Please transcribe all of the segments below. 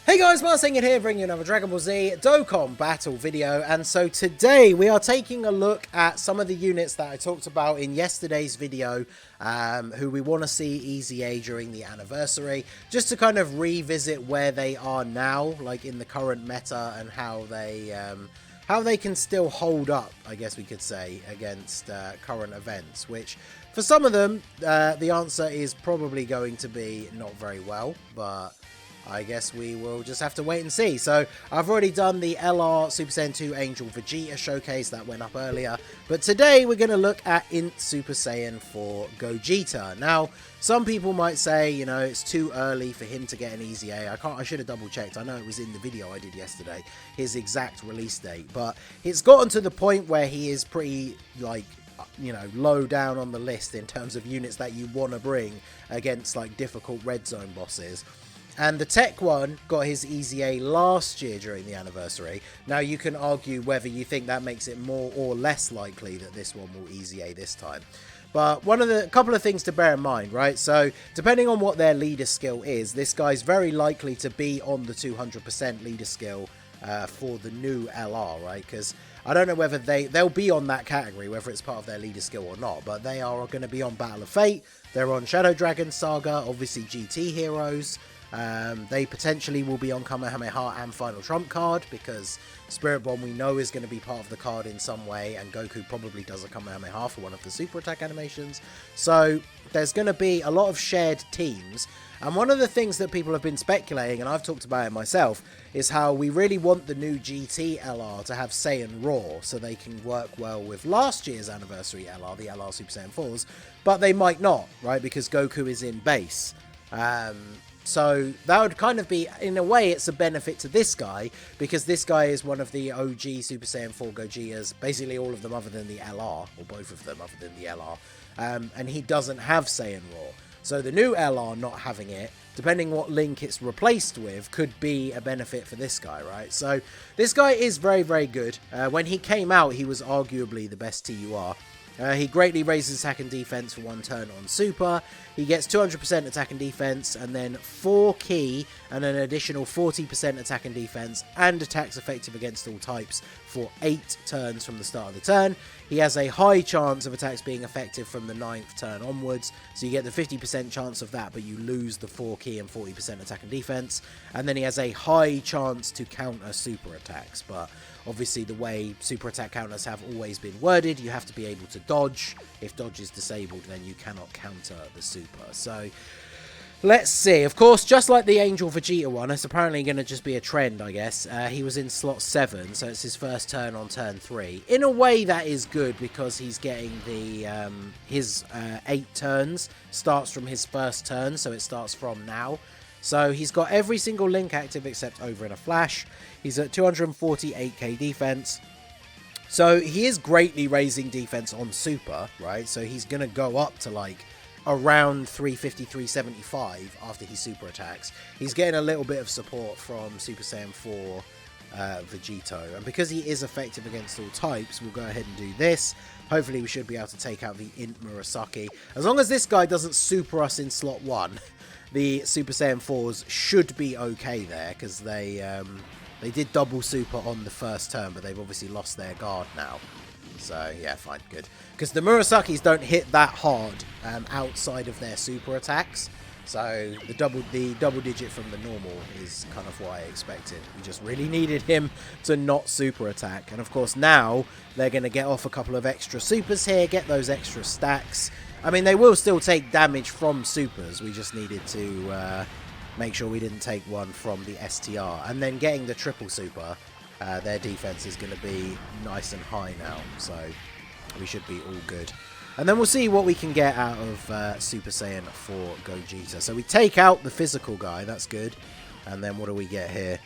Hey guys, Marsing it here, bringing you another Dragon Ball Z Dokkan battle video, and so today we are taking a look at some of the units that I talked about in yesterday's video, who we want to see EZA during the anniversary, just to kind of revisit where they are now, like in the current meta, and how they can still hold up, I guess we could say, against current events, which for some of them, the answer is probably going to be not very well, but I guess we will just have to wait and see. So I've already done the LR Super Saiyan 2 Angel Vegeta showcase that went up earlier, but today we're going to look at INT Super Saiyan 4 Gogeta. Now, some people might say, you know, it's too early for him to get an EZA. I should have double checked. I know it was in the video I did yesterday, his exact release date, but it's gotten to the point where he is pretty, like, you know, low down on the list in terms of units that you want to bring against like difficult red zone bosses. And the Tech one got his EZA last year during the anniversary. Now you can argue whether you think that makes it more or less likely that this one will EZA this time. But couple of things to bear in mind, right? So depending on what their leader skill is, this guy's very likely to be on the 200% leader skill for the new LR, right? Because I don't know whether they'll be on that category, whether it's part of their leader skill or not, but they are going to be on Battle of Fate. They're on Shadow Dragon Saga, obviously GT heroes. They potentially will be on Kamehameha and Final Trump card, because Spirit Bomb we know is going to be part of the card in some way, and Goku probably does a Kamehameha for one of the super attack animations. So there's going to be a lot of shared teams, and one of the things that people have been speculating, and I've talked about it myself, is how we really want the new GT LR to have Saiyan Raw, so they can work well with last year's anniversary LR, the LR Super Saiyan 4s, but they might not, right, because Goku is in base. So that would kind of be, in a way, it's a benefit to this guy, because this guy is one of the OG Super Saiyan 4 Gogetas, basically all of them other than the LR, or both of them other than the LR, and he doesn't have Saiyan Raw. So the new LR not having it, depending what link it's replaced with, could be a benefit for this guy, right? So this guy is very, very good. When he came out, he was arguably the best TUR. He greatly raises attack and defense for one turn on Super. He gets 200% attack and defense, and then 4 key, and an additional 40% attack and defense, and attacks effective against all types for 8 turns from the start of the turn. He has a high chance of attacks being effective from the 9th turn onwards, so you get the 50% chance of that, but you lose the 4 key and 40% attack and defense. And then he has a high chance to counter super attacks, but obviously the way super attack counters have always been worded, you have to be able to dodge. If dodge is disabled, then you cannot counter the super. So let's see. Of course, just like the Angel Vegeta one, it's apparently going to just be a trend, I guess. He was in slot 7, so it's his first turn on turn 3. In a way, that is good, because he's getting the his 8 turns starts from his first turn, so it starts from now. So he's got every single link active except Over in a Flash. He's at 248k defense. So he is greatly raising defense on Super, right? So he's going to go up to like around 350, 375 after he super attacks. He's getting a little bit of support from Super Saiyan 4 Vegito. And because he is effective against all types, we'll go ahead and do this. Hopefully we should be able to take out the INT Murasaki. As long as this guy doesn't super us in slot 1, the Super Saiyan 4s should be okay there, because they did double super on the first turn, but they've obviously lost their guard now. So yeah, fine, good. Because the Murasakis don't hit that hard outside of their super attacks. So the double digit from the normal is kind of what I expected. We just really needed him to not super attack. And of course now they're going to get off a couple of extra supers here, get those extra stacks. I mean, they will still take damage from supers. We just needed to make sure we didn't take one from the STR. And then getting the triple super, their defense is going to be nice and high now. So we should be all good. And then we'll see what we can get out of Super Saiyan 4 Gogeta. So we take out the physical guy. That's good. And then what do we get here?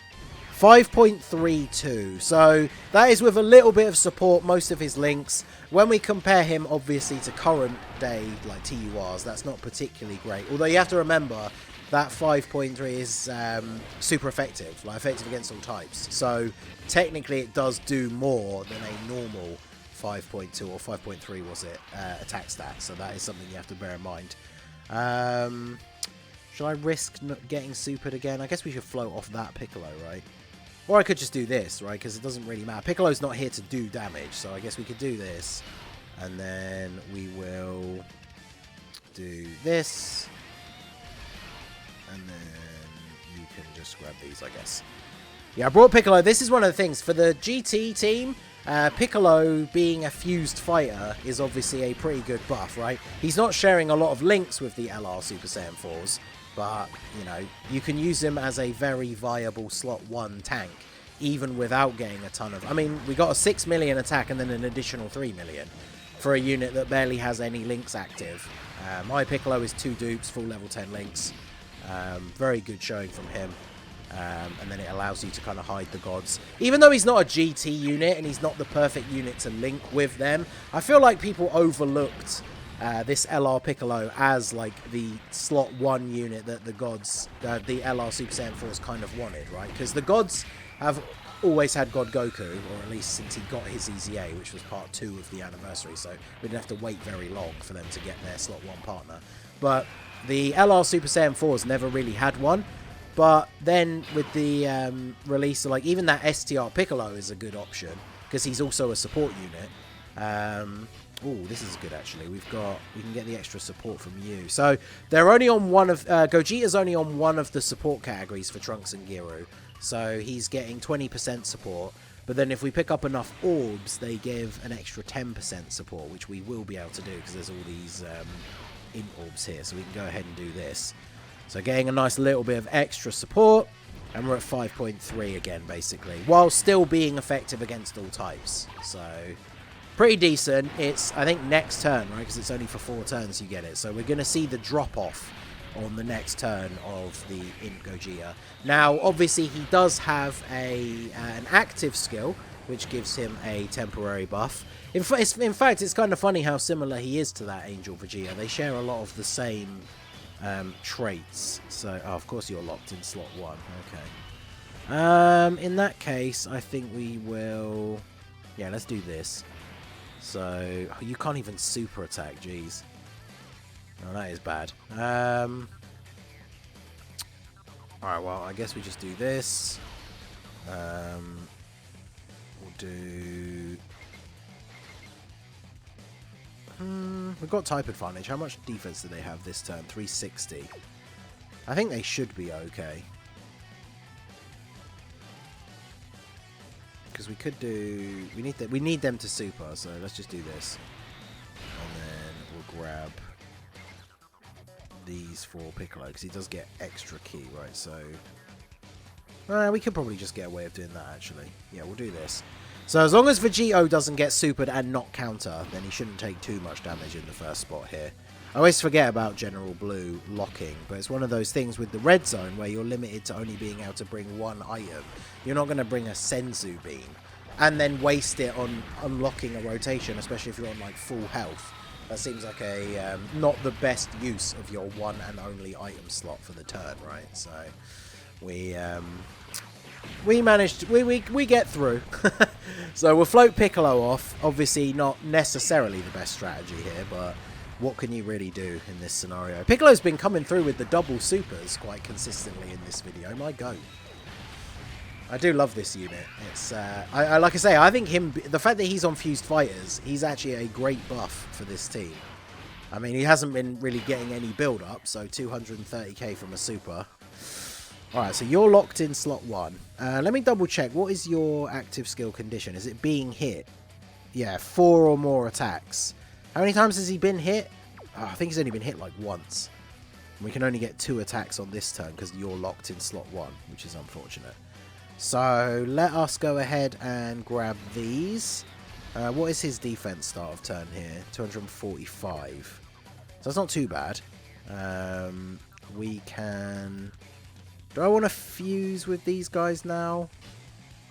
5.32. So that is with a little bit of support, most of his links. When we compare him, obviously, to current day, like TURs, that's not particularly great. Although you have to remember that 5.3 is super effective, like effective against all types. So technically it does do more than a normal 5.2 or 5.3 was it attack stat. So that is something you have to bear in mind. Should I risk getting supered again? I guess we should float off that Piccolo, right? Or I could just do this, right? Because it doesn't really matter. Piccolo's not here to do damage, so I guess we could do this. And then we will do this. And then you can just grab these, I guess. Yeah, I brought Piccolo. This is one of the things. For the GT team, Piccolo being a fused fighter is obviously a pretty good buff, right? He's not sharing a lot of links with the LR Super Saiyan 4s, but, you know, you can use him as a very viable slot 1 tank, even without getting a ton of... I mean, we got a 6 million attack and then an additional 3 million for a unit that barely has any links active. My Piccolo is 2 dupes, full level 10 links. Very good showing from him. And then it allows you to kind of hide the gods. Even though he's not a GT unit and he's not the perfect unit to link with them, I feel like people overlooked this LR Piccolo as like the slot 1 unit that the gods, the LR Super Saiyan 4s kind of wanted, right? Because the gods have always had God Goku, or at least since he got his EZA, which was part 2 of the anniversary, so we didn't have to wait very long for them to get their slot 1 partner. But the LR Super Saiyan 4s never really had one. But then with the release of, like, even that STR Piccolo is a good option because he's also a support unit. Oh, this is good actually. We can get the extra support from you. So they're only on one of Gogeta's only on one of the support categories for Trunks and Giru. So he's getting 20% support. But then if we pick up enough orbs, they give an extra 10% support, which we will be able to do because there's all these INT orbs here. So we can go ahead and do this. So getting a nice little bit of extra support, and we're at 5.3 again, basically, while still being effective against all types. So pretty decent. It's, I think, next turn, right? Because it's only for 4 turns you get it. So we're going to see the drop-off on the next turn of the INT Gogeta. Now, obviously, he does have an active skill, which gives him a temporary buff. In fact, it's kind of funny how similar he is to that Angel Vegeta. They share a lot of the same... traits. So, oh, of course you're locked in slot 1. Okay. In that case, I think we will... Yeah, let's do this. So, oh, you can't even super attack, jeez. Oh, that is bad. Alright, well, I guess we just do this. We'll do... We've got type advantage. How much defense do they have this turn? 360. I think they should be okay. Because we could do... We need them to super, so let's just do this. And then we'll grab these for Piccolo, because he does get extra key, right? So... we could probably just get away with doing that, actually. Yeah, we'll do this. So as long as Vegito doesn't get supered and not counter, then he shouldn't take too much damage in the first spot here. I always forget about General Blue locking, but it's one of those things with the red zone where you're limited to only being able to bring 1 item. You're not going to bring a Senzu beam and then waste it on unlocking a rotation, especially if you're on like full health. That seems like a not the best use of your 1 and only item slot for the turn, right? So we managed, we get through. So we'll float Piccolo off. Obviously not necessarily the best strategy here, but what can you really do in this scenario? Piccolo's been coming through with the double supers quite consistently in this video. My goat. I do love this unit. It's like I say, I think the fact that he's on fused fighters, he's actually a great buff for this team. I mean, he hasn't been really getting any build up, so 230k from a super. Alright, so you're locked in slot 1. Let me double check. What is your active skill condition? Is it being hit? Yeah, 4 or more attacks. How many times has he been hit? Oh, I think he's only been hit like once. We can only get 2 attacks on this turn because you're locked in slot 1, which is unfortunate. So let us go ahead and grab these. What is his defense start of turn here? 245. So that's not too bad. We can... Do I want to fuse with these guys now?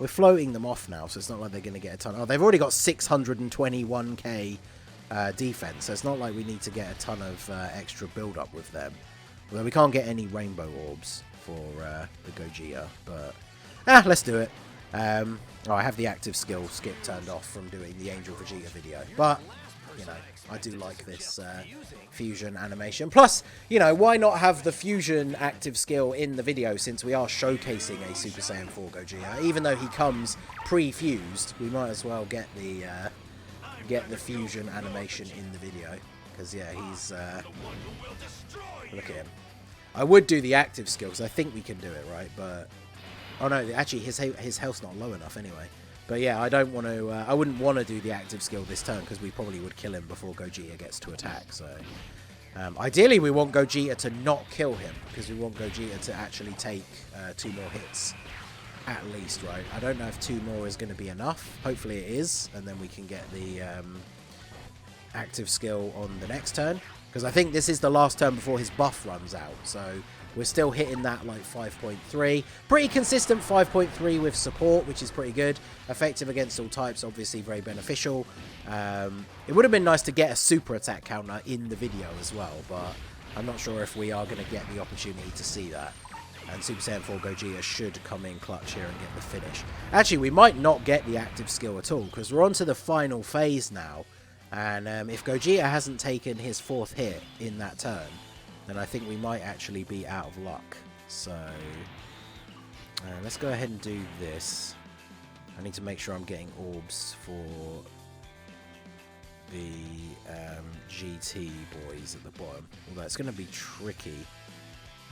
We're floating them off now, so it's not like they're going to get a ton. Oh, they've already got 621k defense, so it's not like we need to get a ton of extra build-up with them. Although we can't get any rainbow orbs for the Gogeta, but... let's do it. Oh, I have the active skill skip turned off from doing the Angel Vegeta video, but you know, I do like this fusion animation. Plus, you know, why not have the fusion active skill in the video, since we are showcasing a Super Saiyan 4 Gogeta? Even though he comes pre-fused, we might as well get the fusion animation in the video. Because, yeah, he's... look at him. I would do the active skill, because I think we can do it, right? But... oh, no, actually, his health's not low enough anyway. But, yeah, I don't want to... I wouldn't want to do the active skill this turn, because we probably would kill him before Gogeta gets to attack, so... ideally, we want Gogeta to not kill him, because we want Gogeta to actually take 2 more hits. At least, right? I don't know if 2 more is going to be enough. Hopefully it is, and then we can get the... active skill on the next turn, because I think this is the last turn before his buff runs out, so we're still hitting that like 5.3, pretty consistent 5.3 with support, which is pretty good. Effective against all types, obviously very beneficial. It would have been nice to get a super attack counter in the video as well, but I'm not sure if we are going to get the opportunity to see that. And Super Saiyan 4 Gogeta should come in clutch here and get the finish. Actually, we might not get the active skill at all, because we're on to the final phase now. And if Gogeta hasn't taken his 4th hit in that turn, then I think we might actually be out of luck. So, let's go ahead and do this. I need to make sure I'm getting orbs for the GT boys at the bottom. Although it's going to be tricky.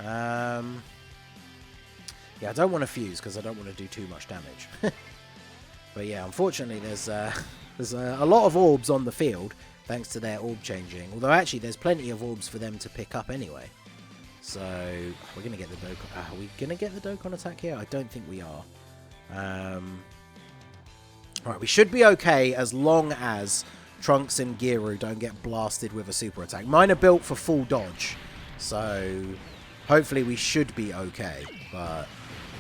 Yeah, I don't want to fuse because I don't want to do too much damage. But yeah, unfortunately there's a lot of orbs on the field, thanks to their orb changing. Although actually there's plenty of orbs for them to pick up anyway. So, we're going to get the Dokkan... are we going to get the Dokkan attack here? I don't think we are. Alright, we should be okay as long as Trunks and Giru don't get blasted with a super attack. Mine are built for full dodge, so hopefully we should be okay. But...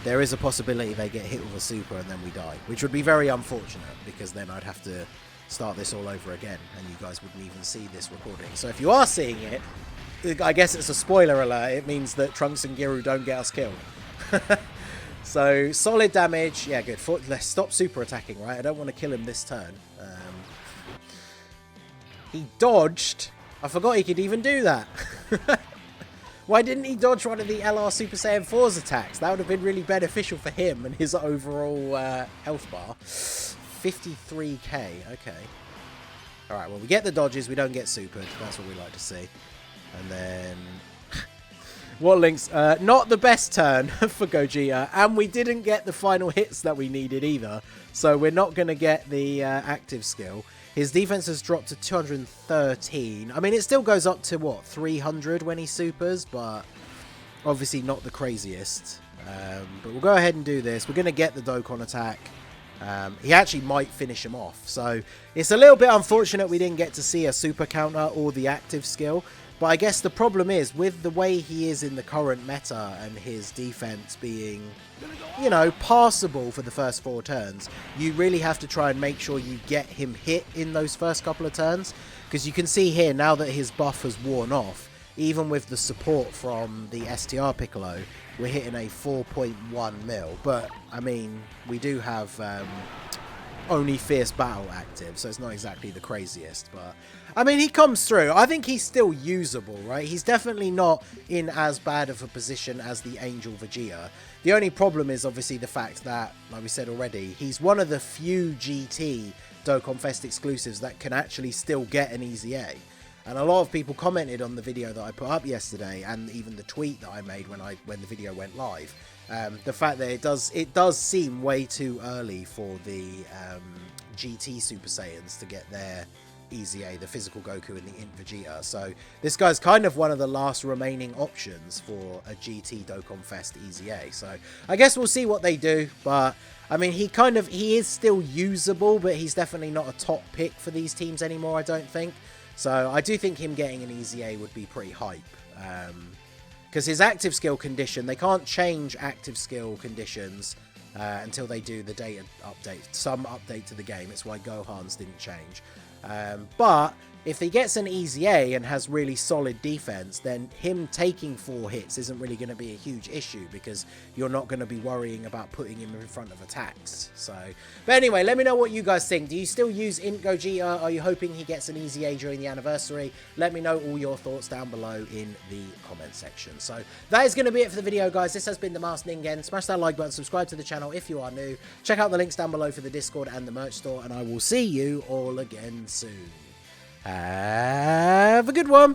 there is a possibility they get hit with a super and then we die, which would be very unfortunate, because then I'd have to start this all over again and you guys wouldn't even see this recording. So if you are seeing it, I guess it's a spoiler alert. It means that Trunks and Giru don't get us killed. So solid damage. Yeah, good. Let's stop super attacking, right? I don't want to kill him this turn. He dodged. I forgot he could even do that. Why didn't he dodge one of the LR Super Saiyan 4's attacks? That would have been really beneficial for him and his overall health bar. 53k, okay. Alright, well, we get the dodges, we don't get supered. That's what we like to see. And then... what links? Not the best turn for Gogeta, and we didn't get the final hits that we needed either. So we're not going to get the active skill. His defense has dropped to 213. I mean, it still goes up to, what, 300 when he supers, but obviously not the craziest. But we'll go ahead and do this. We're going to get the Dokkan attack. He actually might finish him off. So it's a little bit unfortunate we didn't get to see a super counter or the active skill. But I guess the problem is, with the way he is in the current meta and his defense being, you know, passable for the first 4 turns, you really have to try and make sure you get him hit in those first couple of turns. Because you can see here, now that his buff has worn off, even with the support from the STR Piccolo, we're hitting a 4.1 mil. But, I mean, we do have only Fierce Battle active, so it's not exactly the craziest, but I mean, he comes through. I think he's still usable, right? He's definitely not in as bad of a position as the Angel Vegeta. The only problem is obviously the fact that, like we said already, he's one of the few GT Dokkan Fest exclusives that can actually still get an EZA. And a lot of people commented on the video that I put up yesterday, and even the tweet that I made when the video went live. The fact that it does seem way too early for the GT Super Saiyans to get their EZA, the physical Goku and the INT Vegeta. So this guy's kind of one of the last remaining options for a GT Dokkan Fest EZA. So I guess we'll see what they do. But I mean, he is still usable, but he's definitely not a top pick for these teams anymore, I don't think. So I do think him getting an EZA would be pretty hype. Because his active skill condition, they can't change active skill conditions until they do the data update, some update to the game. It's why Gohan's didn't change. But if he gets an EZA and has really solid defense, then him taking 4 hits isn't really going to be a huge issue because you're not going to be worrying about putting him in front of attacks. So, but anyway, let me know what you guys think. Do you still use INT Gogeta? Are you hoping he gets an EZA during the anniversary? Let me know all your thoughts down below in the comment section. So that is going to be it for the video, guys. This has been the Masked Ningen. Smash that like button, subscribe to the channel if you are new. Check out the links down below for the Discord and the merch store, and I will see you all again soon. Have a good one.